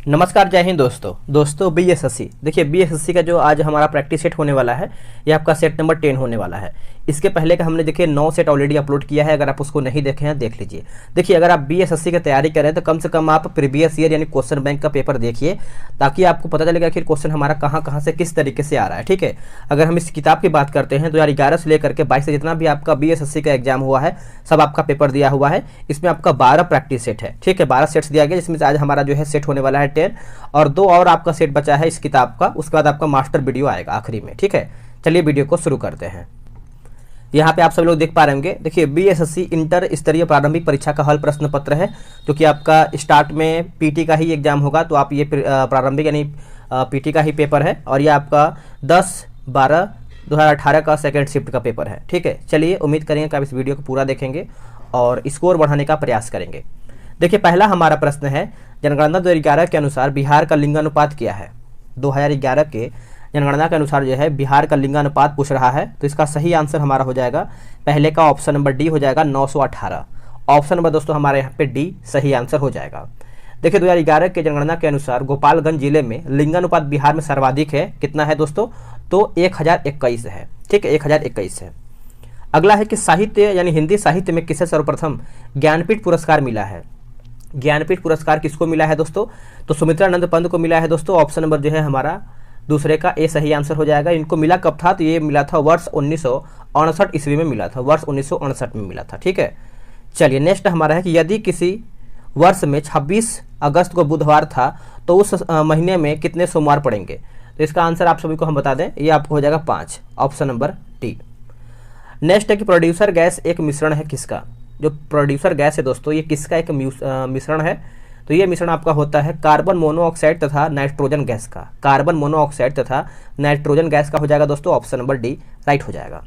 नमस्कार, जय हिंद दोस्तों बीएसएससी। देखिए बीएसएससी का जो आज हमारा प्रैक्टिस सेट होने वाला है ये आपका सेट नंबर 10 होने वाला है। इसके पहले का हमने देखिए 9 सेट ऑलरेडी अपलोड किया है। अगर आप उसको नहीं देखे हैं देख लीजिए। देखिए अगर आप बीएसएससी की तैयारी करें तो कम से कम आप प्रीवियस ईयर यानी क्वेश्चन बैंक का पेपर देखिए, ताकि आपको पता चलेगा कि क्वेश्चन हमारा कहाँ से किस तरीके से आ रहा है। ठीक है, अगर हम इस किताब की बात करते हैं 2011 से लेकर के 22 से जितना भी आपका बीएसएससी का एग्जाम हुआ है सब आपका पेपर दिया हुआ है। इसमें आपका 12 प्रैक्टिस सेट है। ठीक है, 12 सेट्स दिया गया, जिसमें से आज हमारा जो है सेट होने वाला है 10 और 2 और आपका सेट बचा है इस किताब का। उसके बाद आपका मास्टर वीडियो आएगा आखिरी में। ठीक है, चलिए वीडियो को शुरू करते हैं। यहाँ पे आप सब लोग देख पा रहे होंगे। देखिए बीएसएससी इंटर स्तरीय प्रारंभिक परीक्षा का हल प्रश्न पत्र है, जो कि आपका स्टार्ट में पीटी का ही एग्जाम होगा, तो आप ये प्रारंभिक यानी पीटी का ही पेपर है। और ये आपका 10/12/2018 का सेकेंड शिफ्ट का पेपर है। ठीक है, चलिए उम्मीद करेंगे कि आप इस वीडियो को पूरा देखेंगे और स्कोर बढ़ाने का प्रयास करेंगे। देखिए पहला हमारा प्रश्न है, जनगणना 2011 के अनुसार बिहार का लिंगानुपात क्या है। 2011 के जनगणना के अनुसार जो है बिहार का लिंगानुपात पूछ रहा है, तो इसका सही आंसर हमारा हो जाएगा पहले का ऑप्शन नंबर डी हो जाएगा 918। ऑप्शन नंबर दोस्तों हमारे यहाँ पे डी सही आंसर हो जाएगा। देखिए 2011 के जनगणना के अनुसार गोपालगंज जिले में लिंगानुपात बिहार में सर्वाधिक है। कितना है दोस्तों? तो 1021 है। ठीक है, 1021 है। अगला है कि साहित्य यानी हिंदी साहित्य में किसे सर्वप्रथम ज्ञानपीठ पुरस्कार मिला है। ज्ञानपीठ पुरस्कार किसको मिला है दोस्तों? तो सुमित्रानंद पंत को मिला है दोस्तों। ऑप्शन नंबर जो है हमारा दूसरे का ए सही आंसर हो जाएगा। इनको मिला कब था? तो ये मिला था वर्ष 1969 ईस्वी में मिला था, वर्ष 1969 में मिला था। ठीक है, चलिए नेक्स्ट हमारा है कि यदि किसी वर्ष में 26 अगस्त को बुधवार था तो उस महीने में कितने सोमवार पड़ेंगे। तो इसका आंसर आप सभी को हम बता दें, ये आपको हो जाएगा 5, ऑप्शन नंबर डी। नेक्स्ट है कि प्रोड्यूसर गैस एक मिश्रण है किसका। जो प्रोड्यूसर गैस है दोस्तों ये किसका एक मिश्रण है। तो ये मिश्रण आपका होता है कार्बन मोनोऑक्साइड तथा नाइट्रोजन गैस का। कार्बन मोनोऑक्साइड तथा नाइट्रोजन गैस का हो जाएगा दोस्तों, ऑप्शन नंबर डी राइट हो जाएगा।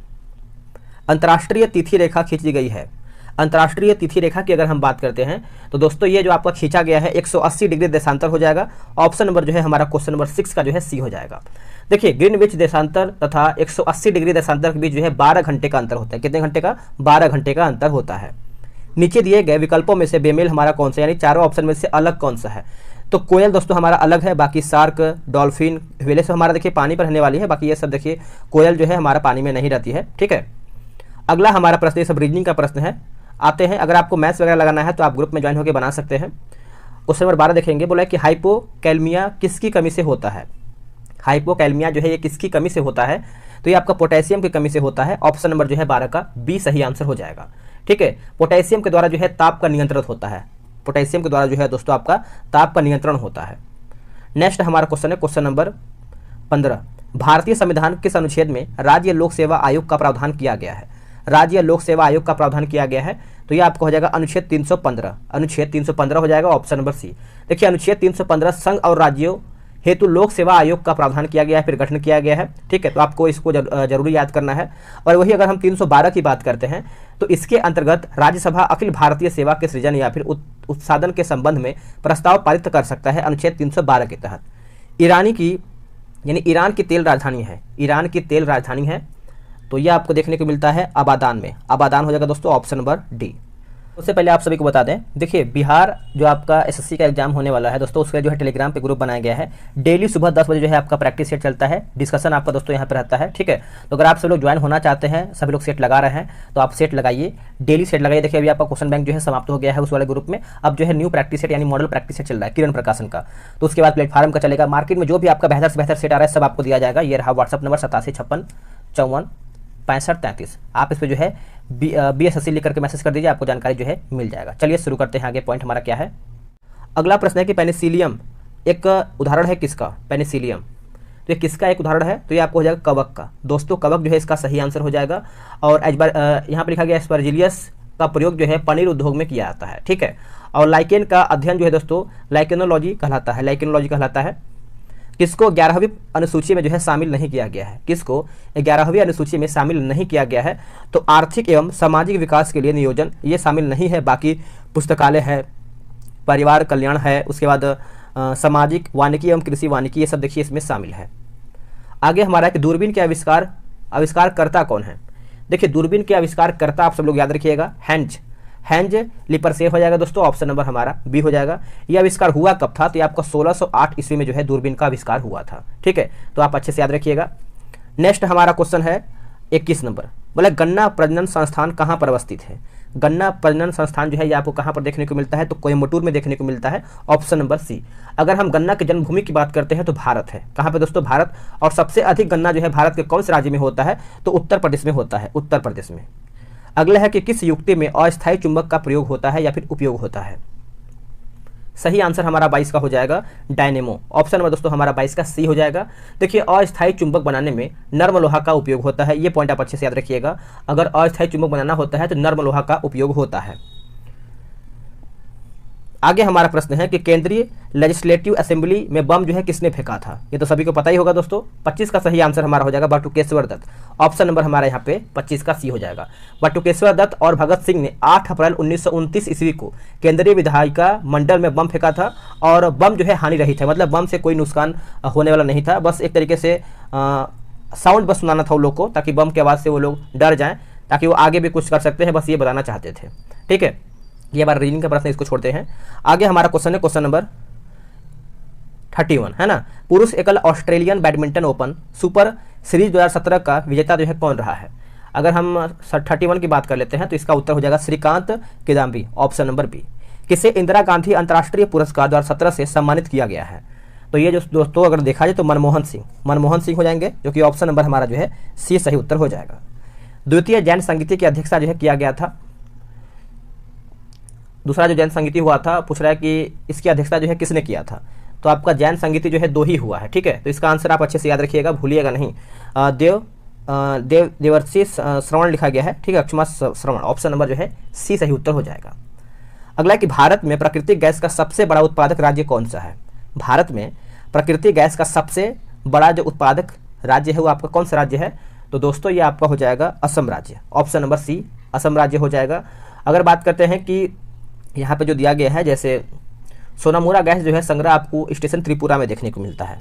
अंतर्राष्ट्रीय तिथि रेखा खींची गई है। अंतर्राष्ट्रीय तिथि रेखा की अगर हम बात करते हैं तो दोस्तों ये जो आपका खींचा गया है 180 डिग्री देशांतर हो जाएगा। ऑप्शन नंबर जो है हमारा क्वेश्चन नंबर 6 का जो है सी हो जाएगा। देखिए ग्रीनविच देशांतर तथा 180 डिग्री देशांतर के बीच जो है 12 घंटे का अंतर होता है। कितने घंटे का? 12 घंटे का अंतर होता है। नीचे दिए गए विकल्पों में से बेमेल हमारा कौन सा, यानी चारों ऑप्शन में से अलग कौन सा है। तो कोयल दोस्तों हमारा अलग है, बाकी शार्क, डॉल्फिन, व्हेल से हमारा देखिए पानी पर रहने वाली है, बाकी ये सब देखिए कोयल जो है हमारा पानी में नहीं रहती है। ठीक है, अगला हमारा प्रश्न ये सब रीजनिंग का प्रश्न है। आते हैं, अगर आपको मैथ्स वगैरह लगाना है तो आप ग्रुप में ज्वाइन होकर बना सकते हैं। क्वेश्चन नंबर 12 देखेंगे। बोला कि हाइपोकैलमिया किसकी कमी से होता है। हाइपोकैलमिया जो है ये किसकी कमी से होता है। तो ये आपका पोटेशियम की कमी से होता है। ऑप्शन नंबर जो है 12 का बी सही आंसर हो जाएगा। ठीक है, पोटेशियम के द्वारा जो है ताप का नियंत्रण होता है। पोटेशियम के द्वारा जो है दोस्तों आपका ताप का नियंत्रण होता है। नेक्स्ट हमारा क्वेश्चन है क्वेश्चन नंबर 15। भारतीय संविधान किस अनुच्छेद में राज्य लोक सेवा आयोग का प्रावधान किया गया है। राज्य लोक सेवा आयोग का प्रावधान किया गया है, तो ये आपको हो जाएगा अनुच्छेद 315। अनुच्छेद 315 हो जाएगा, ऑप्शन नंबर सी। देखिए अनुच्छेद 315 संघ और राज्यों हेतु लोक सेवा आयोग का प्रावधान किया गया है, फिर गठन किया गया है। ठीक है, तो आपको इसको जरूरी याद करना है। और वही अगर हम 312 की बात करते हैं तो इसके अंतर्गत राज्यसभा अखिल भारतीय सेवा के सृजन या फिर उत्सादन के संबंध में प्रस्ताव पारित कर सकता है, अनुच्छेद 312 के तहत। ईरान की तेल राजधानी है। ईरान की तेल राजधानी है, तो यह आपको देखने को मिलता है आबादान में। आबादान हो जाएगा दोस्तों, ऑप्शन नंबर डी। उससे पहले आप सभी को बता दें, देखिए बिहार जो आपका एसएससी का एग्जाम होने वाला है दोस्तों, उसका जो है टेलीग्राम पे ग्रुप बनाया गया है। डेली सुबह 10 बजे जो है आपका प्रैक्टिस सेट चलता है, डिस्कशन आपका दोस्तों यहाँ पे रहता है। ठीक है, तो अगर आप सब लोग ज्वाइन होना चाहते हैं, सभी लोग सेट लगा रहे हैं तो आप सेट लगाइए, डेली सेट लगाइए। देखिए अभी आपका क्वेश्चन बैंक जो है समाप्त हो गया है उस वाले ग्रुप में। अब जो है न्यू प्रैक्टिस सेट यानी मॉडल प्रैक्टिस सेट चल रहा है किरण प्रकाशन का, तो उसके बाद प्लेटफॉर्म का चलेगा। मार्केट में जो भी आपका बेहतर से बेहतर सेट आ रहा है सब आपको दिया जाएगा। ये रहा व्हाट्सअप नंबर 8756546533। आप इस पर जो है बीएसएससी लिख करके मैसेज कर दीजिए, आपको जानकारी जो है मिल जाएगा। चलिए शुरू करते हैं, आगे पॉइंट हमारा क्या है। अगला प्रश्न है कि पेनिसिलियम एक उदाहरण है किसका। पेनिसिलियम तो ये किसका एक उदाहरण है। तो ये आपको हो जाएगा कवक का। दोस्तों कवक जो है इसका सही आंसर हो जाएगा। और यहाँ पर लिखा गया एस्परजिलियस का प्रयोग जो है पनीर उद्योग में किया जाता है। ठीक है, और लाइकेन का अध्ययन जो है दोस्तों लाइकेनोलॉजी कहलाता है। लाइकेनोलॉजी कहलाता है। किसको 11वीं अनुसूची में जो है शामिल नहीं किया गया है। किसको 11वीं अनुसूची में शामिल नहीं किया गया है। तो आर्थिक एवं सामाजिक विकास के लिए नियोजन ये शामिल नहीं है। बाकी पुस्तकालय है, परिवार कल्याण है, उसके बाद सामाजिक वानिकी एवं कृषि वानिकी, ये सब देखिए इसमें शामिल है। आगे हमारा कि दूरबीन के आविष्कारकर्ता कौन है। देखिए दूरबीन के आविष्कारकर्ता आप सब लोग याद रखिएगा, हैंज लिपरसेव हो जाएगा दोस्तों, ऑप्शन नंबर हमारा बी हो जाएगा। यह आविष्कार हुआ कब था? तो ये आपका 1608 ईस्वी में जो है दूरबीन का आविष्कार हुआ था। ठीक है, तो आप अच्छे से याद रखिएगा। नेक्स्ट हमारा क्वेश्चन है 21 नंबर, बोले गन्ना प्रजनन संस्थान कहाँ पर अवस्थित है? गन्ना प्रजनन संस्थान जो है ये आपको कहाँ पर देखने को मिलता है? तो कोयम्बटूर में देखने को मिलता है, ऑप्शन नंबर सी। अगर हम गन्ना की जन्मभूमि की बात करते हैं तो भारत है। कहाँ पे दोस्तों? भारत। और सबसे अधिक गन्ना जो है भारत के कौन से राज्य में होता है? तो उत्तर प्रदेश में होता है, उत्तर प्रदेश में। अगला है कि किस युक्ति में अस्थायी चुंबक का प्रयोग होता है या फिर उपयोग होता है? सही आंसर हमारा 22 का हो जाएगा डायनेमो, ऑप्शन नंबर दोस्तों हमारा 22 का सी हो जाएगा। देखिए अस्थायी चुंबक बनाने में नर्म लोहा का उपयोग होता है, ये पॉइंट आप अच्छे से याद रखिएगा। अगर अस्थायी चुंबक बनाना होता है तो नर्म लोहा का उपयोग होता है। आगे हमारा प्रश्न है कि केंद्रीय लेजिस्लेटिव असेंबली में बम जो है किसने फेंका था? ये तो सभी को पता ही होगा दोस्तों। 25 का सही आंसर हमारा हो जाएगा बटुकेश्वर दत्त, ऑप्शन नंबर हमारा यहाँ पे 25 का सी हो जाएगा। बटुकेश्वर दत्त और भगत सिंह ने 8 अप्रैल 1929 ईस्वी को केंद्रीय विधायिका मंडल में बम फेंका था। और बम जो है हानि रहित है, मतलब बम से कोई नुकसान होने वाला नहीं था, बस एक तरीके से साउंड बस सुनाना था उन लोग को, ताकि बम की आवाज़ से वो लोग डर जाएं, ताकि वो आगे भी कुछ कर सकते हैं, बस ये बताना चाहते थे। ठीक है, ये हमारा रीडिंग का प्रश्न, इसको छोड़ते हैं। आगे हमारा क्वेश्चन है क्वेश्चन नंबर 31, है ना। पुरुष एकल Australian badminton open super series 2017 का विजेता जो है कौन रहा है? अगर हम 31 की बात कर लेते हैं तो इसका उत्तर हो जाएगा Srikanth Kidambi, option number B. किसे इंदिरा गांधी अंतर्राष्ट्रीय पुरस्कार 2017 से सम्मानित किया गया है? तो ये जो दोस्तों अगर देखा जाए तो मनमोहन सिंह हो जाएंगे, जो कि ऑप्शन नंबर हमारा जो है सी सही उत्तर हो जाएगा। द्वितीय जैन संगीति की अध्यक्षता जो है किया गया था। दूसरा जो जैन संगीति हुआ था, पूछ रहा है कि इसकी अध्यक्षता जो है किसने किया था? तो आपका जैन संगीति जो है 2 ही हुआ है। ठीक है, तो इसका आंसर आप अच्छे से याद रखिएगा, भूलिएगा नहीं। देवर्षि श्रवण लिखा गया है, ठीक है, अक्षमा श्रवण, ऑप्शन नंबर जो है सी सही उत्तर हो जाएगा। अगला कि भारत में प्राकृतिक गैस का सबसे बड़ा उत्पादक राज्य कौन सा है? भारत में प्राकृतिक गैस का सबसे बड़ा जो उत्पादक राज्य है वो आपका कौन सा राज्य है? तो दोस्तों ये आपका हो जाएगा असम राज्य, ऑप्शन नंबर सी असम राज्य हो जाएगा। अगर बात करते हैं कि यहाँ पे जो दिया गया है, जैसे सोनामुरा गैस जो है संग्रह आपको स्टेशन त्रिपुरा में देखने को मिलता है।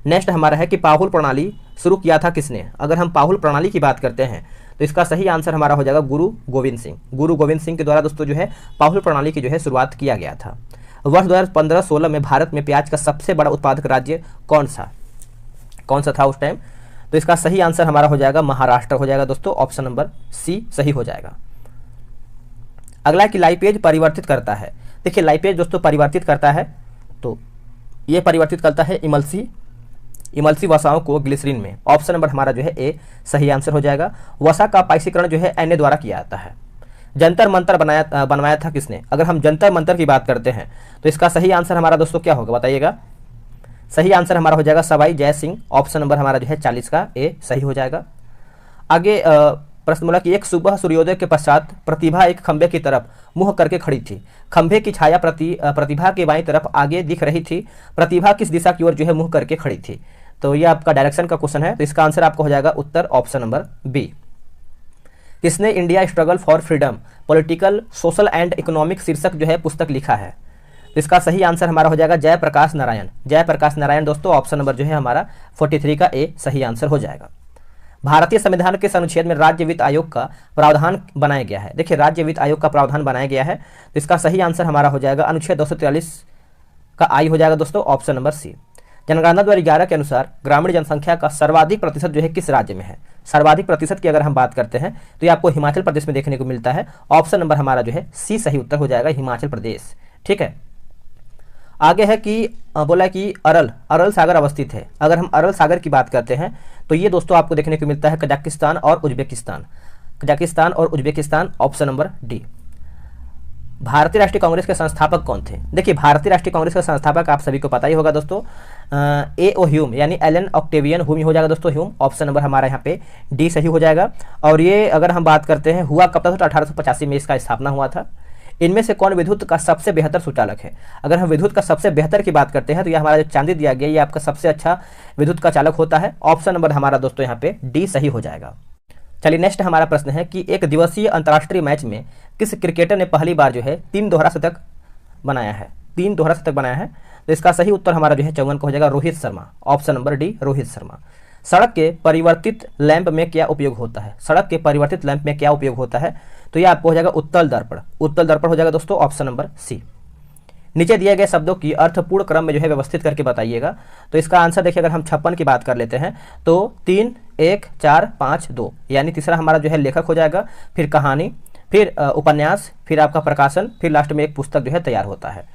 नेक्स्ट हमारा है कि पाहुल प्रणाली शुरू किया था किसने? अगर हम पाहुल प्रणाली की बात करते हैं तो इसका सही आंसर हमारा हो जाएगा गुरु गोविंद सिंह के द्वारा दोस्तों जो है पाहुल प्रणाली की जो है शुरुआत किया गया था। वर्ष 2015-16 में भारत में प्याज का सबसे बड़ा उत्पादक राज्य कौन सा था उस टाइम? तो इसका सही आंसर हमारा हो जाएगा महाराष्ट्र हो जाएगा दोस्तों, ऑप्शन नंबर सी सही हो जाएगा। अगला कि लाइपेज परिवर्तित करता है। देखिए लाइपेज दोस्तों परिवर्तित करता है, तो ये परिवर्तित करता है इमल्सी वसाओं को ग्लिसरीन में, ऑप्शन नंबर हमारा जो है ए सही आंसर हो जाएगा। वसा का पाइसीकरण जो है Na द्वारा किया जाता है। जंतर मंतर बनवाया था किसने? अगर हम जंतर मंतर की बात करते हैं तो इसका सही आंसर हमारा दोस्तों क्या होगा बताइएगा? सही आंसर हमारा हो जाएगा सवाई जय सिंह, ऑप्शन नंबर हमारा जो है 40 का ए सही हो जाएगा। आगे प्रश्न बोला कि एक सुबह सूर्योदय के पश्चात प्रतिभा एक खंभे की तरफ मुंह करके खड़ी थी। खंभे की छाया प्रतिभा के बाईं तरफ आगे दिख रही थी। प्रतिभा किस दिशा की ओर जो है मुंह करके खड़ी थी? तो ये आपका डायरेक्शन का क्वेश्चन है, तो इसका आंसर आपका हो जाएगा उत्तर ऑप्शन नंबर बी। किसने India struggle for freedom political social and economic शीर्षक जो है पुस्तक लिखा है? तो इसका सही आंसर हमारा हो जाएगा जयप्रकाश नारायण दोस्तों, ऑप्शन नंबर जो है हमारा 43 का ए सही आंसर हो जाएगा। भारतीय संविधान के अनुच्छेद में राज्य वित्त आयोग का प्रावधान बनाया गया है। देखिए राज्य वित्त आयोग का प्रावधान बनाया गया है, तो इसका सही आंसर हमारा हो जाएगा अनुच्छेद 243 का आई हो जाएगा दोस्तों, ऑप्शन नंबर सी। जनगणना 2011 के अनुसार ग्रामीण जनसंख्या का सर्वाधिक प्रतिशत जो है किस राज्य में है? सर्वाधिक प्रतिशत की अगर हम बात करते हैं तो ये आपको हिमाचल प्रदेश में देखने को मिलता है, ऑप्शन नंबर हमारा जो है सी सही उत्तर हो जाएगा हिमाचल प्रदेश। ठीक है, आगे है कि बोला कि अरल सागर अवस्थित है। अगर हम अरल सागर की बात करते हैं तो ये दोस्तों आपको देखने को मिलता है कजाकिस्तान और उज्बेकिस्तान, ऑप्शन नंबर डी। भारतीय राष्ट्रीय कांग्रेस के संस्थापक कौन थे? देखिए भारतीय राष्ट्रीय कांग्रेस का संस्थापक आप सभी को पता ही होगा दोस्तों, A.O. ह्यूम यानी एलन ऑक्टेवियन ह्यूम हो जाएगा दोस्तों, ह्यूम, ऑप्शन नंबर हमारा यहाँ पे डी सही हो जाएगा। और ये अगर हम बात करते हैं हुआ कब था? तो 1885 में इसका स्थापना हुआ था। इनमें से कौन विद्युत का सबसे बेहतर सुचालक है? अगर हम विद्युत का सबसे बेहतर की बात करते हैं तो ये हमारा जो चांदी दिया गया ये आपका सबसे अच्छा विद्युत का चालक होता है, ऑप्शन नंबर हमारा दोस्तों यहाँ पे डी सही हो जाएगा। चलिए नेक्स्ट हमारा प्रश्न है कि एक दिवसीय अंतर्राष्ट्रीय मैच में किस क्रिकेटर ने पहली बार जो है 3 दोहरा शतक बनाया है? तो इसका सही उत्तर हमारा जो है 54 का हो जाएगा Rohit Sharma, option number D Rohit Sharma. सड़क के परिवर्तित लैंप में क्या उपयोग होता है? सड़क के परिवर्तित लैंप में क्या उपयोग होता है? तो ये आपको हो जाएगा उत्तल दर्पण। उत्तल दर्पण हो जाएगा दोस्तों ऑप्शन नंबर सी। नीचे दिए गए शब्दों की अर्थपूर्ण क्रम में जो है व्यवस्थित करके बताइएगा। तो इसका आंसर देखिए, अगर हम 56 की बात कर लेते हैं तो 3, 1, 4, 5, 2, यानी तीसरा हमारा जो है लेखक हो जाएगा, फिर कहानी, फिर उपन्यास, फिर आपका प्रकाशन, फिर लास्ट में एक पुस्तक जो है तैयार होता है।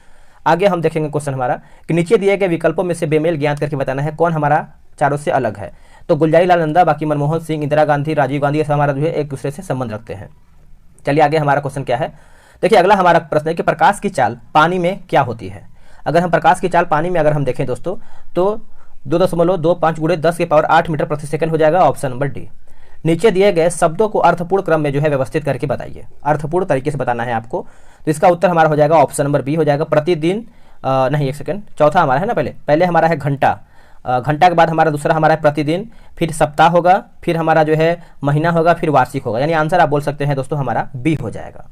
आगे हम देखेंगे क्वेश्चन हमारा कि नीचे दिए गए विकल्पों में से बेमेल ज्ञात करके बताना है कौन हमारा चारों से अलग है। तो गुलजारी लाल नंदा, बाकी मनमोहन सिंह, इंदिरा गांधी, राजीव गांधी, ऐसा हमारा जो है एक दूसरे से संबंध रखते हैं। चलिए आगे हमारा क्वेश्चन क्या है, देखिए अगला हमारा प्रश्न है कि प्रकाश की चाल पानी में क्या होती है। अगर हम प्रकाश की चाल पानी में अगर हम देखें दोस्तों तो 2.25 × 10⁸ मीटर प्रति सेकंड हो जाएगा, ऑप्शन नंबर डी। नीचे दिए गए शब्दों को अर्थपूर्ण क्रम में जो है व्यवस्थित करके बताइए, अर्थपूर्ण तरीके से बताना है आपको। तो इसका उत्तर हमारा हो जाएगा ऑप्शन नंबर बी हो जाएगा, प्रतिदिन नहीं, एक सेकंड, चौथा हमारा है ना, पहले हमारा है घंटा, घंटा के बाद हमारा दूसरा हमारा है प्रतिदिन, फिर सप्ताह होगा, फिर हमारा जो है महीना होगा, फिर वार्षिक होगा, यानी आंसर आप बोल सकते हैं दोस्तों हमारा बी हो जाएगा।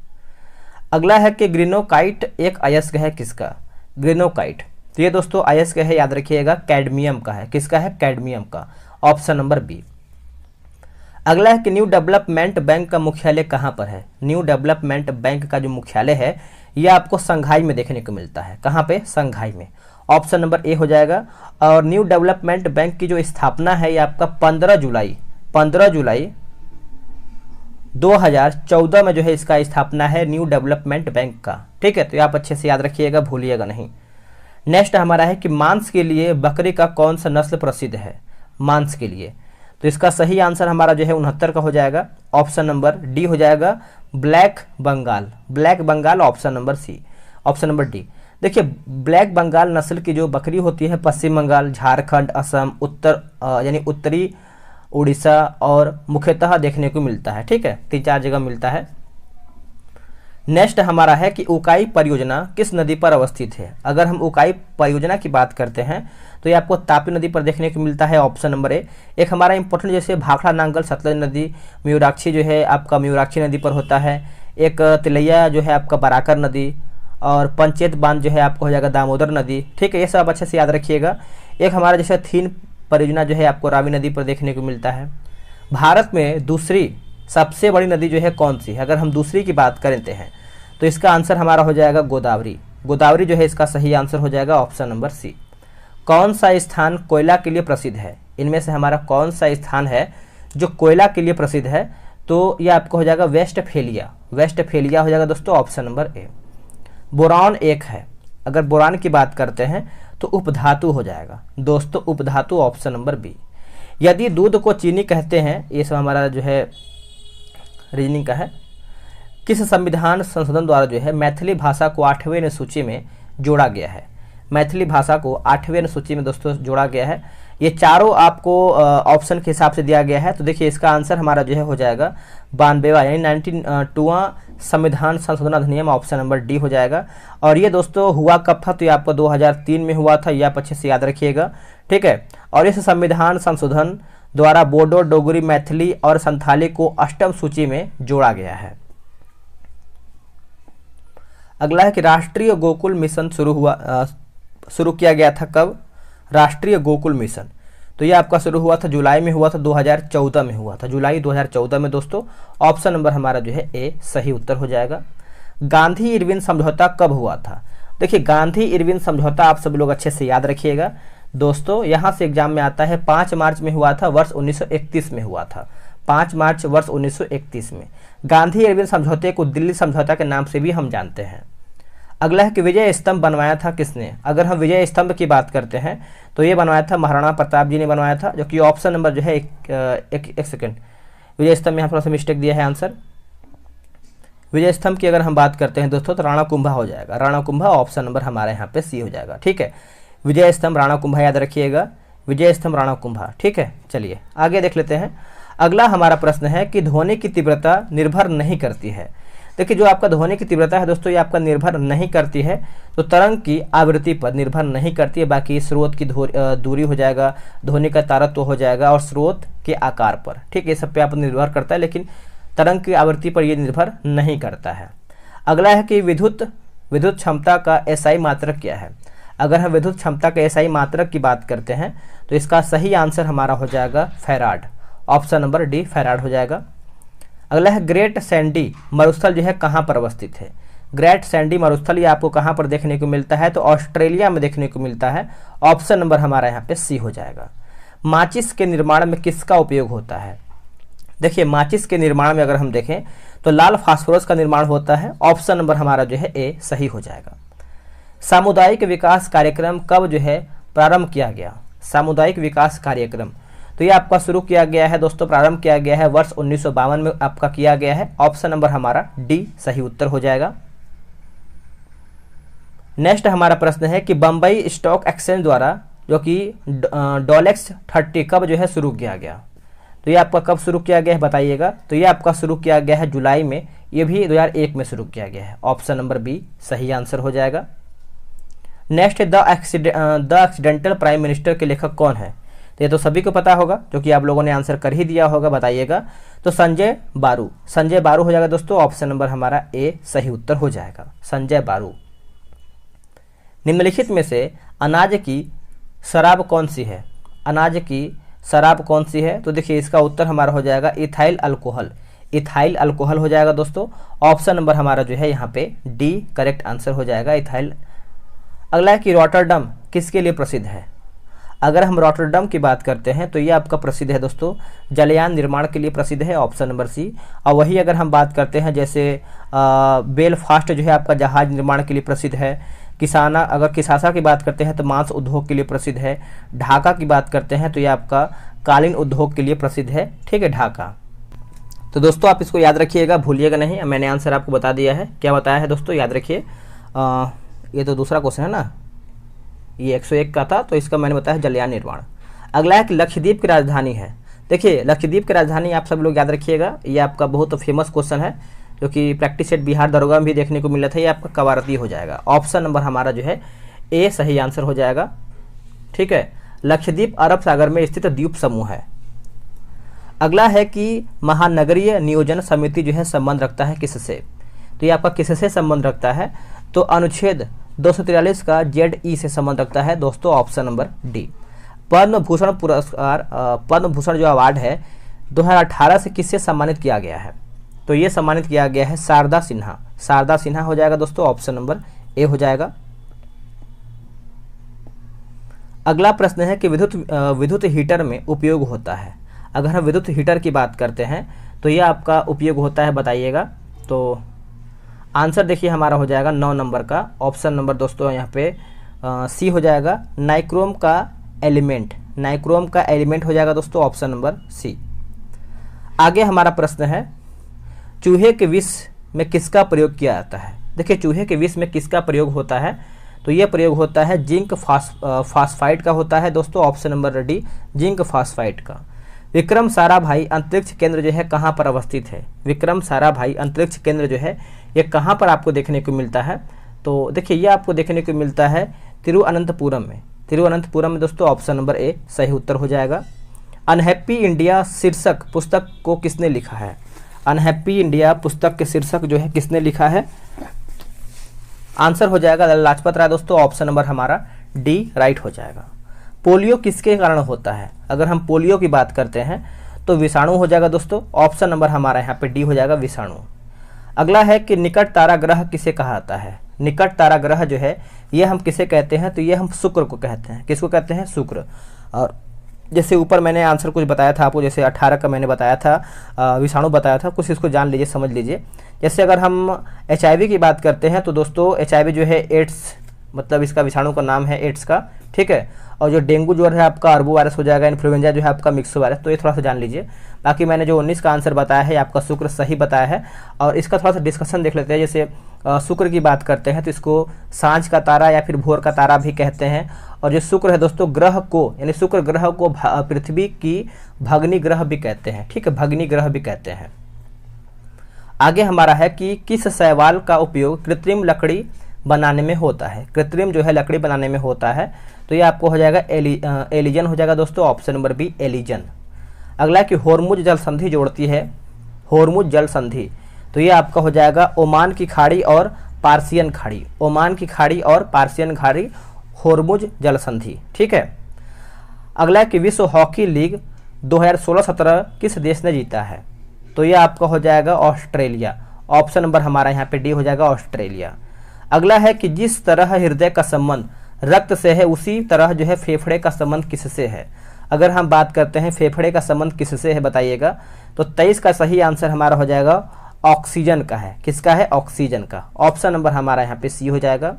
अगला है कि ग्रीनोकाइट एक अयस्क है किसका? ग्रीनोकाइट, तो ये दोस्तों अयस्क है, याद रखिएगा कैडमियम का है। किसका है? कैडमियम का, ऑप्शन नंबर बी। अगला है कि न्यू डेवलपमेंट बैंक का मुख्यालय कहाँ पर है? न्यू डेवलपमेंट बैंक का जो मुख्यालय है ये आपको संघाई में देखने को मिलता है। कहाँ पे? संघाई में, ऑप्शन नंबर ए हो जाएगा। और न्यू डेवलपमेंट बैंक की जो स्थापना है ये आपका 15 जुलाई 2014 में जो है इसका स्थापना है न्यू डेवलपमेंट बैंक का। ठीक है, तो आप अच्छे से याद रखिएगा, भूलिएगा नहीं। नेक्स्ट हमारा है कि मांस के लिए बकरी का कौन सा नस्ल प्रसिद्ध है? मांस के लिए, तो इसका सही आंसर हमारा जो है 69 का हो जाएगा, ऑप्शन नंबर डी हो जाएगा, black Bengal. Black Bengal, option number C, option number D. देखिए ब्लैक बंगाल नस्ल की जो बकरी होती है पश्चिम बंगाल, झारखंड, असम, यानी उत्तरी उड़ीसा और मुख्यतः देखने को मिलता है। ठीक है, 3-4 जगह मिलता है। नेक्स्ट हमारा है कि उकाई परियोजना किस नदी पर अवस्थित है? अगर हम उकाई परियोजना की बात करते हैं तो ये आपको तापी नदी पर देखने को मिलता है, ऑप्शन नंबर ए। एक हमारा इंपॉर्टेंट जैसे भाखड़ा नांगल सतलज नदी, मयूराक्षी जो है आपका मयूराक्षी नदी पर होता है, एक तिलैया जो है आपका बराकर नदी, और पंचेत बांध जो है आपको हो जाएगा दामोदर नदी। ठीक है, ये सब अच्छे से याद रखिएगा। एक हमारा जैसे थीन परियोजना जो है आपको रावी नदी पर देखने को मिलता है। भारत में दूसरी सबसे बड़ी नदी जो है कौन सी है? अगर हम दूसरी की बात करते हैं तो इसका आंसर हमारा हो जाएगा गोदावरी। गोदावरी जो है इसका सही आंसर हो जाएगा, ऑप्शन नंबर सी। कौन सा स्थान कोयला के लिए प्रसिद्ध है? इनमें से हमारा कौन सा स्थान है जो कोयला के लिए प्रसिद्ध है? तो यह आपको हो जाएगा वेस्टफेलिया। वेस्टफेलिया हो जाएगा दोस्तों, ऑप्शन नंबर ए। बोरान एक है, अगर बोरान की बात करते हैं तो उपधातु हो जाएगा दोस्तों, उपधातु, ऑप्शन नंबर बी। यदि दूध को चीनी कहते हैं, ये सब हमारा जो है रीजनिंग का है। किस संविधान संशोधन द्वारा जो है मैथिली भाषा को 8वें अनुसूची में जोड़ा गया है? मैथिली भाषा को 8वें अनुसूची में दोस्तों जोड़ा गया है। ये चारों आपको ऑप्शन के हिसाब से दिया गया है। तो देखिए इसका आंसर हमारा जो है हो जाएगा 92वां यानी 92वां संविधान संशोधन अधिनियम, ऑप्शन नंबर डी हो जाएगा। और ये दोस्तों हुआ कब था? तो ये आपको 2003 में हुआ था, ये आप अच्छे से याद रखिएगा। ठीक है, और इस संविधान संशोधन द्वारा बोडो, डोगरी, मैथिली और संथाली को अष्टम सूची में जोड़ा गया है। अगला है कि राष्ट्रीय गोकुल मिशन शुरू किया गया था कब? राष्ट्रीय गोकुल मिशन, तो ये आपका शुरू हुआ था जुलाई में हुआ था, 2014 में हुआ था, जुलाई 2014 में दोस्तों। ऑप्शन नंबर हमारा जो है ए सही उत्तर हो जाएगा। गांधी इरविन समझौता कब हुआ था? देखिए गांधी इरविन समझौता आप सब लोग अच्छे से याद रखिएगा दोस्तों, यहाँ से एग्जाम में आता है 5 मार्च में हुआ था, वर्ष 1931 में हुआ था, 5 मार्च वर्ष 1931 में। गांधी इरविन समझौते को दिल्ली समझौता के नाम से भी हम जानते हैं। अगला है कि विजय स्तंभ बनवाया था किसने? अगर हम विजय स्तंभ की बात करते हैं तो ये बनवाया था महाराणा प्रताप जी ने बनवाया था, जो कि ऑप्शन नंबर जो है एक सेकेंड, विजय स्तंभ में यहाँ थोड़ा सा मिस्टेक दिया है आंसर। विजय स्तंभ की अगर हम बात करते हैं दोस्तों तो राणा कुंभा हो जाएगा, राणा कुंभा, ऑप्शन नंबर हमारे यहाँ पे सी हो जाएगा। ठीक है, विजय स्तंभ राणा कुंभा याद रखिएगा, विजय स्तंभ राणा कुंभा। ठीक है, चलिए आगे देख लेते हैं। अगला हमारा प्रश्न है कि ध्वनि की तीव्रता निर्भर नहीं करती है। देखिए जो आपका ध्वनि की तीव्रता है दोस्तों ये आपका निर्भर नहीं करती है, तो तरंग की आवृत्ति पर निर्भर नहीं करती है, बाकी स्रोत की दूरी हो जाएगा, ध्वनि का तारत्व हो जाएगा और स्रोत के आकार पर। ठीक है, ये सब पे आप निर्भर करता है, लेकिन तरंग की आवृत्ति पर ये निर्भर नहीं करता है। अगला है कि विद्युत क्षमता का एसआई मात्रक क्या है? अगर हम विद्युत क्षमता के एसआई मात्रक की बात करते हैं तो इसका सही आंसर हमारा हो जाएगा farad, option number D farad हो जाएगा। अगला है ग्रेट सैंडी मरुस्थल जो है कहाँ पर अवस्थित है। ग्रेट सैंडी मरुस्थल ये आपको कहाँ पर देखने को मिलता है, तो ऑस्ट्रेलिया में देखने को मिलता है, ऑप्शन नंबर हमारा यहाँ पे सी हो जाएगा। माचिस के निर्माण में किसका उपयोग होता है। देखिए माचिस के निर्माण में अगर हम देखें तो लाल फास्फोरस का निर्माण होता है, ऑप्शन नंबर हमारा जो है ए सही हो जाएगा। सामुदायिक विकास कार्यक्रम कब जो है प्रारंभ किया गया। सामुदायिक विकास कार्यक्रम तो ये आपका शुरू किया गया है दोस्तों, प्रारंभ किया गया है वर्ष 1952 में आपका किया गया है, ऑप्शन नंबर हमारा डी सही उत्तर हो जाएगा। नेक्स्ट हमारा प्रश्न है कि बम्बई स्टॉक एक्सचेंज द्वारा जो कि डॉलेक्स 30 कब जो है शुरू किया गया। तो ये आपका कब शुरू किया गया है बताइएगा। तो ये आपका शुरू किया गया है जुलाई में, ये भी 2001 में शुरू किया गया है, ऑप्शन नंबर बी सही आंसर हो जाएगा। Next the accidental prime minister के लेखक कौन है। तो ये तो सभी को पता होगा, जो कि आप लोगों ने आंसर कर ही दिया होगा, बताइएगा। तो संजय बारू, संजय बारू हो जाएगा दोस्तों, ऑप्शन नंबर हमारा ए सही उत्तर हो जाएगा, संजय बारू। निम्नलिखित में से अनाज की शराब कौन सी है। अनाज की शराब कौन सी है, तो देखिए इसका उत्तर हमारा हो जाएगा इथाइल अल्कोहल, इथाइल अल्कोहल हो जाएगा दोस्तों, ऑप्शन नंबर हमारा जो है यहाँ पे डी करेक्ट आंसर हो जाएगा, इथाइल। अगला है कि रॉटरडम किसके लिए प्रसिद्ध है। अगर हम रॉटरडम की बात करते हैं तो ये आपका प्रसिद्ध है दोस्तों, जलयान निर्माण के लिए प्रसिद्ध है, ऑप्शन नंबर सी। और वही अगर हम बात करते हैं जैसे बेलफास्ट जो है आपका जहाज निर्माण के लिए प्रसिद्ध है। किसाना अगर किसासा की बात करते हैं तो मांस उद्योग के लिए प्रसिद्ध है। ढाका की बात करते हैं तो ये आपका कालीन उद्योग के लिए प्रसिद्ध है, ठीक है, ढाका। तो दोस्तों आप इसको याद रखिएगा, भूलिएगा नहीं। मैंने आंसर आपको बता दिया है, क्या बताया है दोस्तों, याद रखिए। ये तो दूसरा क्वेश्चन है ना, ये 101 का था, तो इसका मैंने बताया जलयान निर्माण। अगला है कि लक्षद्वीप की राजधानी है। देखिए लक्षद्वीप की राजधानी आप सब लोग याद रखिएगा, ये आपका बहुत फेमस क्वेश्चन है, जो कि प्रैक्टिस सेट बिहार दरोगा में भी देखने को मिला था। ये आपका कवारती हो जाएगा, ऑप्शन नंबर हमारा जो है ए सही आंसर हो जाएगा, ठीक है। लक्षद्वीप अरब सागर में स्थित द्वीप समूह है। अगला है कि महानगरीय नियोजन समिति जो है संबंध रखता है किससे। तो ये आपका किससे संबंध रखता है, तो अनुच्छेद 243 का ZE से संबंध रखता है दोस्तों, option number D. Padma Bhushan पुरस्कार, पद्म भूषण जो अवार्ड है 2018 से किससे सम्मानित किया गया है। तो ये सम्मानित किया गया है शारदा सिन्हा, शारदा सिन्हा हो जाएगा दोस्तों, ऑप्शन नंबर ए हो जाएगा। अगला प्रश्न है कि विद्युत हीटर में उपयोग होता है। अगर हम विद्युत हीटर की बात करते हैं तो ये आपका उपयोग होता है, बताइएगा। तो आंसर देखिए हमारा हो जाएगा 9 नंबर का, ऑप्शन नंबर दोस्तों यहाँ पे सी हो जाएगा, नाइक्रोम का एलिमेंट, नाइक्रोम का एलिमेंट हो जाएगा दोस्तों, ऑप्शन नंबर सी। आगे हमारा प्रश्न है चूहे के विष में किसका प्रयोग किया जाता है। देखिए चूहे के विष में किसका प्रयोग होता है, तो ये प्रयोग होता है जिंक फास्फाइड का होता है दोस्तों, option number D zinc phosphide का। विक्रम साराभाई अंतरिक्ष केंद्र जो है कहाँ पर अवस्थित है। विक्रम साराभाई अंतरिक्ष केंद्र जो है ये कहाँ पर आपको देखने को मिलता है, तो देखिए ये आपको देखने को मिलता है तिरुवनंतपुरम में, तिरुवनंतपुरम में दोस्तों, ऑप्शन नंबर ए सही उत्तर हो जाएगा। अनहैप्पी इंडिया शीर्षक पुस्तक को किसने लिखा है। अनहैप्पी इंडिया पुस्तक के शीर्षक जो है किसने लिखा है, आंसर हो जाएगा लाला लाजपत राय दोस्तों, ऑप्शन नंबर हमारा डी राइट हो जाएगा। पोलियो किसके कारण होता है। अगर हम पोलियो की बात करते हैं तो विषाणु हो जाएगा दोस्तों, ऑप्शन नंबर हमारा यहाँ पे डी हो जाएगा, विषाणु। अगला है कि निकट तारा ग्रह किसे कहा जाता है। निकट तारा ग्रह जो है ये हम किसे कहते हैं, तो ये हम शुक्र को कहते हैं। किसको कहते हैं, शुक्र। और जैसे ऊपर मैंने आंसर कुछ बताया था आपको, जैसे 18 का मैंने बताया था, विषाणु बताया था, कुछ इसको जान लीजिए, समझ लीजिए। जैसे अगर हम HIV की बात करते हैं तो दोस्तों HIV जो है एड्स, मतलब इसका विषाणु का नाम है एड्स का, ठीक है। और जो डेंगू जो है आपका अर्बो वायरस हो जाएगा, इन्फ्लुएंजा जो है आपका मिक्सो वायरस, तो ये थोड़ा सा जान लीजिए। बाकी मैंने जो 19 का आंसर बताया है आपका शुक्र सही बताया है। और इसका थोड़ा सा डिस्कशन देख लेते हैं। जैसे शुक्र की बात करते हैं तो इसको सांझ का तारा या फिर भोर का तारा भी कहते हैं। और जो शुक्र है दोस्तों ग्रह को, यानी शुक्र ग्रह को पृथ्वी की भग्नी ग्रह भी कहते हैं, ठीक है, भग्नी ग्रह भी कहते हैं। आगे हमारा है कि किस शैवाल का उपयोग कृत्रिम लकड़ी बनाने में होता है। कृत्रिम जो है लकड़ी बनाने में होता है, तो ये आपको हो जाएगा एलिजन हो जाएगा दोस्तों, ऑप्शन नंबर बी एलिजन। अगला कि होर्मुज जल संधि जोड़ती है, होर्मुज जल संधि, तो ये आपका हो जाएगा ओमान की खाड़ी और पार्सियन खाड़ी। ओमान की खाड़ी और पार्सियन खाड़ी होर्मुज जल संधि। ठीक है। अगला है कि विश्व हॉकी लीग 2016-17 किस देश ने जीता है? तो ये आपका हो जाएगा ऑस्ट्रेलिया। ऑप्शन नंबर हमारा यहाँ पे डी हो जाएगा ऑस्ट्रेलिया। अगला है कि जिस तरह हृदय का संबंध रक्त से है उसी तरह जो है फेफड़े का संबंध किससे है? अगर हम बात करते हैं फेफड़े का संबंध किससे है बताइएगा, तो 23 का सही आंसर हमारा हो जाएगा ऑक्सीजन का है। किसका है? ऑक्सीजन का। ऑप्शन नंबर हमारा यहाँ पे सी हो जाएगा।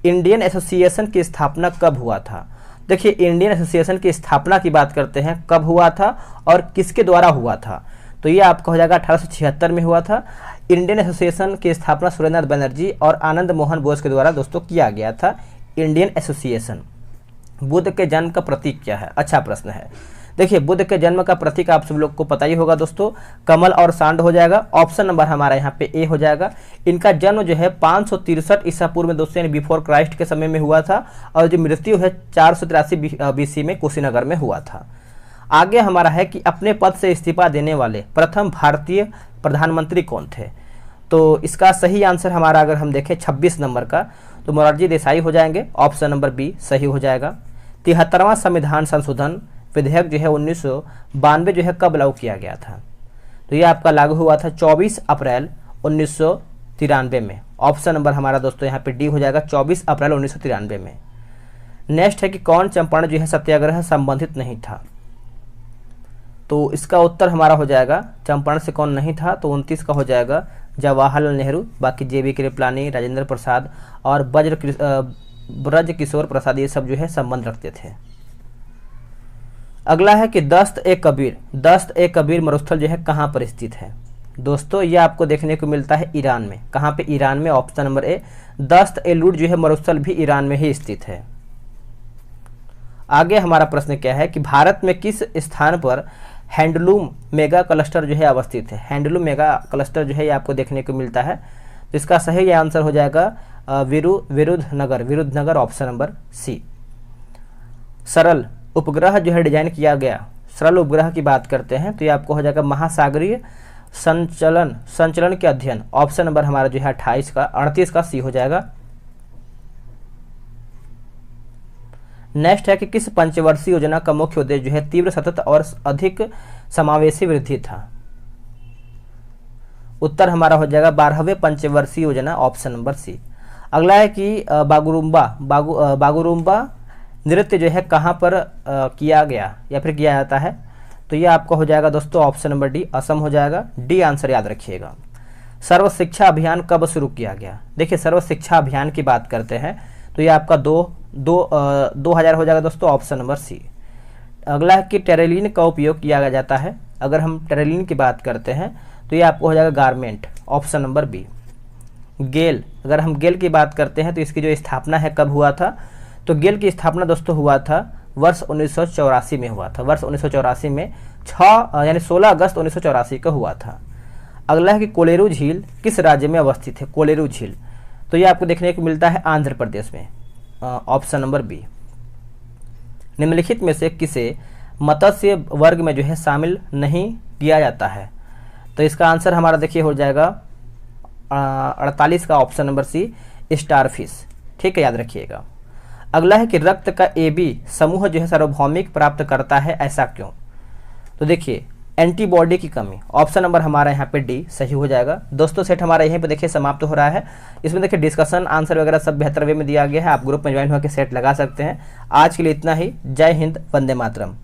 इंडियन एसोसिएशन की स्थापना कब हुआ था? देखिए, इंडियन एसोसिएशन की स्थापना की बात करते हैं, कब हुआ था और किसके द्वारा हुआ था? तो ये आपका हो जाएगा 1876 में हुआ था। इंडियन एसोसिएशन की स्थापना सुरेंद्रनाथ बनर्जी और आनंद मोहन बोस के द्वारा दोस्तों किया गया था। Indian association. बुद्ध के जन्म का प्रतीक क्या है? अच्छा प्रश्न है। देखिए, बुद्ध के जन्म का प्रतीक आप सब लोग को पता ही होगा दोस्तों, कमल और सांड हो जाएगा। ऑप्शन नंबर हमारा यहाँ पे ए हो जाएगा। इनका जन्म जो है 563 ईसा पूर्व में दोस्तों, यानी बिफोर क्राइस्ट के समय में हुआ था, और जो मृत्यु है 483 BC में कुशीनगर में हुआ था। आगे हमारा है कि अपने पद से इस्तीफा देने वाले प्रथम भारतीय प्रधानमंत्री कौन थे? तो इसका सही आंसर हमारा अगर हम देखें 26 नंबर का, तो मोरारजी देसाई हो जाएंगे। ऑप्शन नंबर बी सही हो जाएगा। 73वां संविधान संशोधन विधेयक जो है 1992 जो है कब लागू किया गया था? तो ये आपका लागू हुआ था 24 अप्रैल 1993 में। ऑप्शन नंबर हमारा दोस्तों यहाँ पे डी हो जाएगा, 24 अप्रैल 1993 में। नेक्स्ट है कि कौन चंपारण जो है सत्याग्रह संबंधित नहीं था? तो इसका उत्तर हमारा हो जाएगा चंपारण से कौन नहीं था, तो 29 का हो जाएगा जवाहरलाल नेहरू। बाकी JB कृपलानी, राजेंद्र प्रसाद और ब्रज किशोर प्रसाद ये सब जो है संबंध रखते थे। अगला है कि दस्त-ए-कबीर मरुस्थल जो है कहाँ पर स्थित है? दोस्तों, ये आपको देखने को मिलता है ईरान में। कहाँ पे? ईरान में। Option number A. दस्त-ए-लूट जो है मरुस्थल भी ईरान में ही स्थित है। आगे हमारा प्रश्न क्या है कि भारत में किस स्थान पर हैंडलूम मेगा क्लस्टर जो है अवस्थित है? हैंडलूम मेगा क्लस्टर जो है ये आपको देखने को मिलता है। तो इसका सही आंसर हो जाएगा विरुद्धनगर। ऑप्शन नंबर सी। सरल उपग्रह जो है डिजाइन किया गया, सरल उपग्रह की बात करते हैं तो ये आपको हो जाएगा महासागरीय संचलन के अध्ययन। ऑप्शन नंबर हमारा जो है 38 का सी हो जाएगा। नेक्स्ट है कि किस पंचवर्षीय योजना का मुख्य उद्देश्य जो है तीव्र, सतत और अधिक समावेशी वृद्धि था? उत्तर हमारा हो जाएगा 12वें पंचवर्षीय योजना। Option number C. अगला है कि बागुरुम्बा नृत्य जो है कहाँ पर किया गया या फिर किया जाता है? तो ये आपका हो जाएगा दोस्तों ऑप्शन नंबर डी, असम हो जाएगा। डी आंसर याद रखिएगा। सर्व शिक्षा अभियान कब शुरू किया गया? देखिए, सर्व शिक्षा अभियान की बात करते हैं तो ये आपका 2000 हो जाएगा दोस्तों। Option number C. अगला है कि टेरेलिन का उपयोग किया जाता है। अगर हम टेरेलिन की बात करते हैं तो ये आपको हो जाएगा गारमेंट। Option number B. गेल, अगर हम गेल की बात करते हैं तो इसकी जो स्थापना है कब हुआ था? तो गेल की स्थापना दोस्तों हुआ था वर्ष 1984 में हुआ था। वर्ष 1984 में 16 अगस्त 1984 का हुआ था। अगला है कि कोलेरू झील किस राज्य में अवस्थित है? कोलेरू झील, तो ये आपको देखने को मिलता है आंध्र प्रदेश में। Option number B. निम्नलिखित में से किसे मत्स्य वर्ग में जो है शामिल नहीं किया जाता है? तो इसका आंसर हमारा देखिए हो जाएगा 48 का। Option number C, starfish. ठीक है, याद रखिएगा। अगला है कि रक्त का AB समूह जो है सार्वभौमिक प्राप्त करता है, ऐसा क्यों? तो देखिए, एंटीबॉडी की कमी। ऑप्शन नंबर हमारा यहाँ पे डी सही हो जाएगा। दोस्तों, सेट हमारा यहीं पे देखिए समाप्त हो रहा है। इसमें देखिए डिस्कशन आंसर वगैरह सब बेहतर वे में दिया गया है। आप ग्रुप में ज्वाइन होकर सेट लगा सकते हैं। आज के लिए इतना ही। जय हिंद, वंदे मातरम।